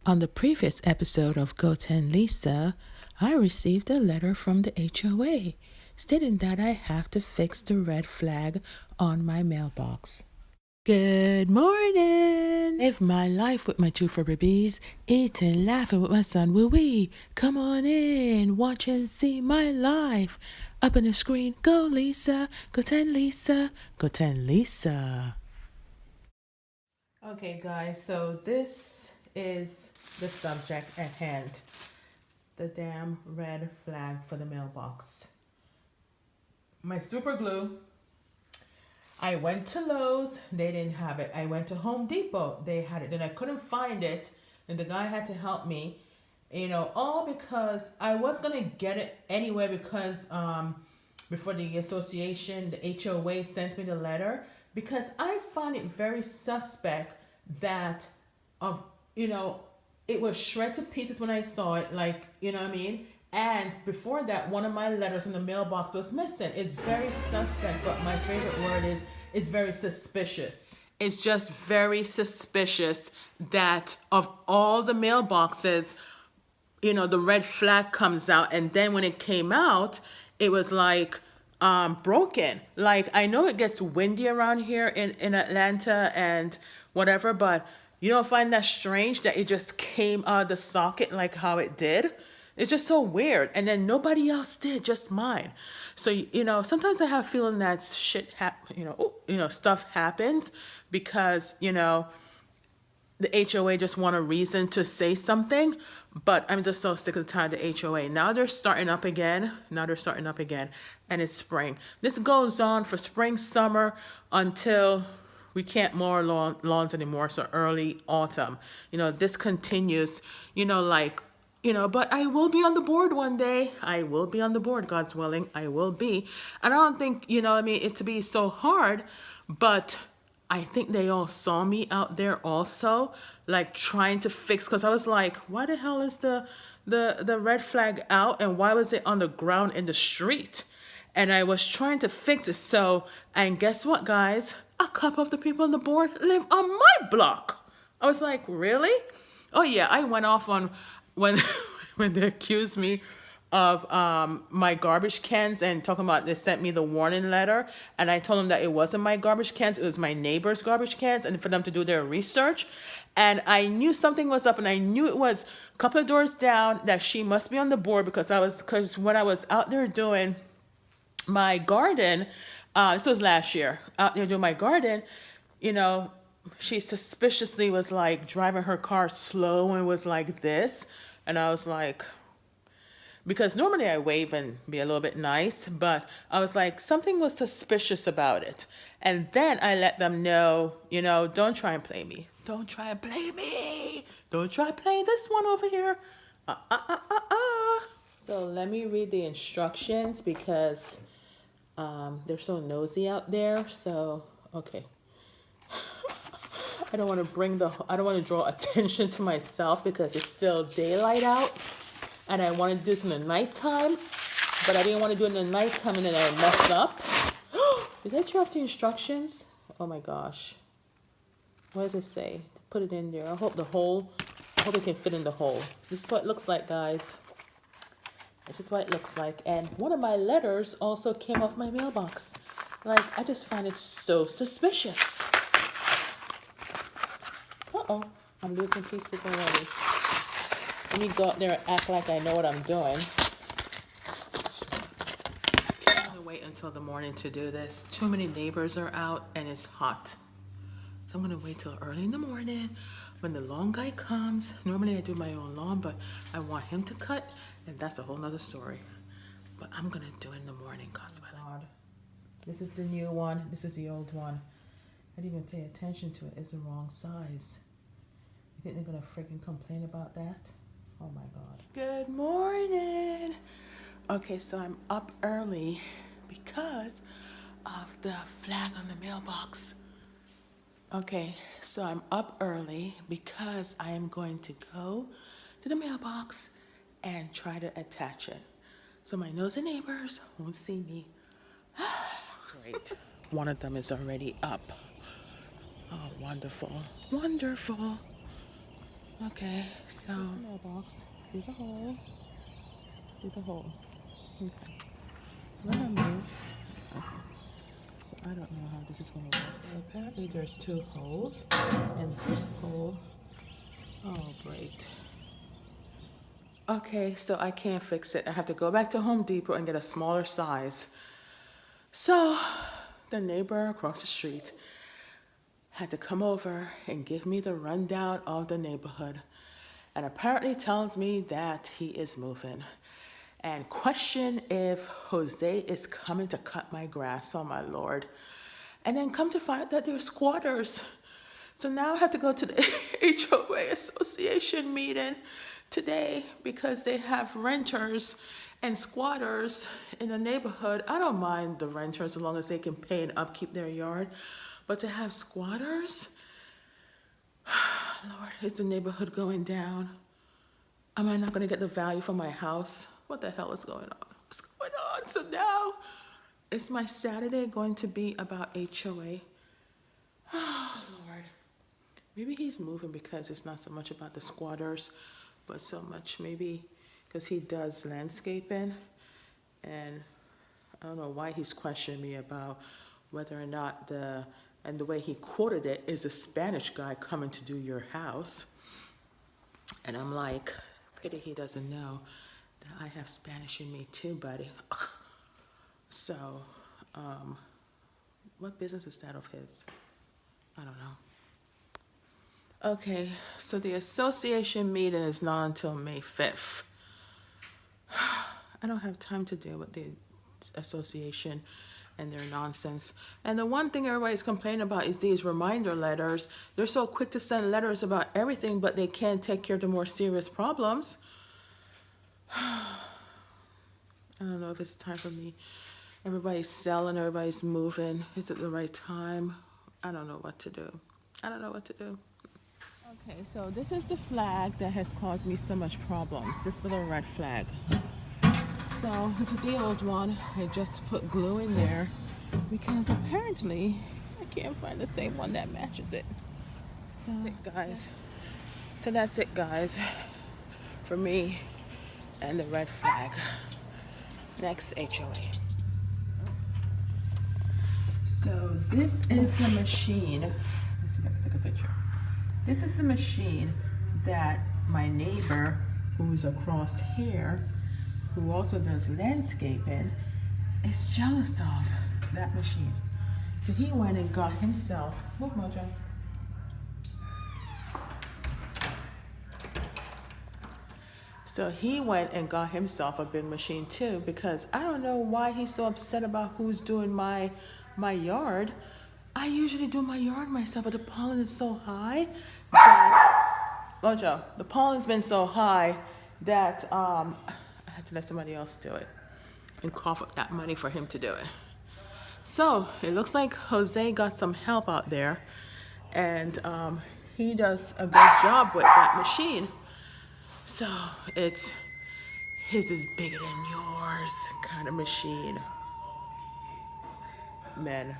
On the previous episode of GO10LISA, I received a letter from the HOA stating that I have to fix the red flag on my mailbox. Good morning! Live my life with my two fur babies, eating, laughing with my son Wee. Come on in, watch and see my life. Up on the screen, go Lisa, GO10LISA, GO10LISA. Okay guys, so this is the subject at hand. The damn red flag for the mailbox. My super glue. I went to Lowe's, they didn't have it. I went to Home Depot, they had it. Then I couldn't find it, and the guy had to help me. All because I was gonna get it anyway because before the association, the HOA sent me the letter, because I find it very suspect that it was shred to pieces when I saw it, like, you know what I mean? And before that, one of my letters in the mailbox was missing. It's very suspect, but my favorite word is very suspicious. It's just very suspicious that of all the mailboxes, the red flag comes out, and then when it came out, it was like broken. Like, I know it gets windy around here in Atlanta and whatever, but you don't find that strange that it just came out of the socket like how it did? It's just so weird. And then nobody else did, just mine. So, sometimes I have a feeling that stuff happens because, the HOA just want a reason to say something. But I'm just so sick of the time of the HOA. Now they're starting up again. And it's spring. This goes on for spring, summer, until we can't mow lawns anymore. So early autumn. This continues, but I will be on the board one day. I will be on the board, God's willing. I will be. And I don't think, it to be so hard, but I think they all saw me out there also, like trying to fix, because I was like, why the hell is the red flag out, and why was it on the ground in the street? And I was trying to fix it. So, and guess what, guys? A couple of the people on the board live on my block. I was like, really? Oh yeah, I went off on when when they accused me of my garbage cans and talking about they sent me the warning letter, and I told them that it wasn't my garbage cans, it was my neighbor's garbage cans, and for them to do their research. And I knew something was up, and I knew it was a couple of doors down, that she must be on the board, because when I was out there doing my garden, this was last year, out there doing my garden, she suspiciously was like driving her car slow and was like this. And I was like, because normally I wave and be a little bit nice, but I was like, something was suspicious about it. And then I let them know, don't try and play me. Don't try and play me. Don't try playing this one over here. So let me read the instructions, because they're so nosy out there. So, okay. I don't want to draw attention to myself because it's still daylight out, and I want to do this in the nighttime, but I didn't want to do it in the nighttime and then I mess up. Did I turn off the instructions? Oh my gosh. What does it say? Put it in there. I hope it can fit in the hole. This is what it looks like, guys. This is what it looks like. And one of my letters also came off my mailbox. Like, I just find it so suspicious. Uh-oh, I'm losing pieces already. Let me go out there and act like I know what I'm doing. I'm gonna wait until the morning to do this. Too many neighbors are out and it's hot. So I'm gonna wait till early in the morning when the lawn guy comes. Normally I do my own lawn, but I want him to cut, and that's a whole nother story. But I'm gonna do it in the morning, cause this is the new one, this is the old one. I didn't even pay attention to it. It's the wrong size. You think they're gonna freaking complain about that? Oh my God. Good morning. Okay, so I'm up early because of the flag on the mailbox. Okay, so I'm up early because I am going to go to the mailbox and try to attach it, so my nosy neighbors won't see me. Great. One of them is already up. Oh, wonderful. Wonderful. Okay, so mailbox. See the hole. See the hole. Okay. Remember. Okay. So I don't know how this is gonna work. So apparently there's 2 holes, and this hole. Oh, great. Okay, so I can't fix it. I have to go back to Home Depot and get a smaller size. So the neighbor across the street had to come over and give me the rundown of the neighborhood, and apparently tells me that he is moving and question if Jose is coming to cut my grass. Oh my Lord. And then come to find out that they're squatters. So now I have to go to the HOA association meeting today because they have renters and squatters in the neighborhood. I don't mind the renters as long as they can pay and upkeep their yard. But to have squatters, Lord, is the neighborhood going down? Am I not going to get the value for my house? What the hell is going on? What's going on? So now, is my Saturday going to be about HOA? Oh, Lord. Maybe he's moving because it's not so much about the squatters, but so much maybe because he does landscaping. And I don't know why he's questioning me about whether or not and the way he quoted it is a Spanish guy coming to do your house. And I'm like, pity he doesn't know that I have Spanish in me too, buddy. So, what business is that of his? I don't know. Okay, so the association meeting is not until May 5th. I don't have time to deal with the association and their nonsense. And the one thing everybody's complaining about is these reminder letters. They're so quick to send letters about everything, but they can't take care of the more serious problems. I don't know if it's time for me. Everybody's selling, everybody's moving. Is it the right time? I don't know what to do. I don't know what to do. Okay, so this is the flag that has caused me so much problems. This little red flag. So it's the old one. I just put glue in there because apparently I can't find the same one that matches it. So that's it, guys. So that's it, guys, for me and the red flag. Next HOA. So this is the machine. Let's see if I can take a picture. This is the machine that my neighbor, who's across here, who also does landscaping, is jealous of that machine. So he went and got himself, move Mojo. So he went and got himself a big machine too, because I don't know why he's so upset about who's doing my yard. I usually do my yard myself, but the pollen is so high that, Mojo, the pollen's been so high that I had to let somebody else do it and cough up that money for him to do it. So it looks like Jose got some help out there, and he does a good job with that machine. So it's his is bigger than yours kind of machine. Men.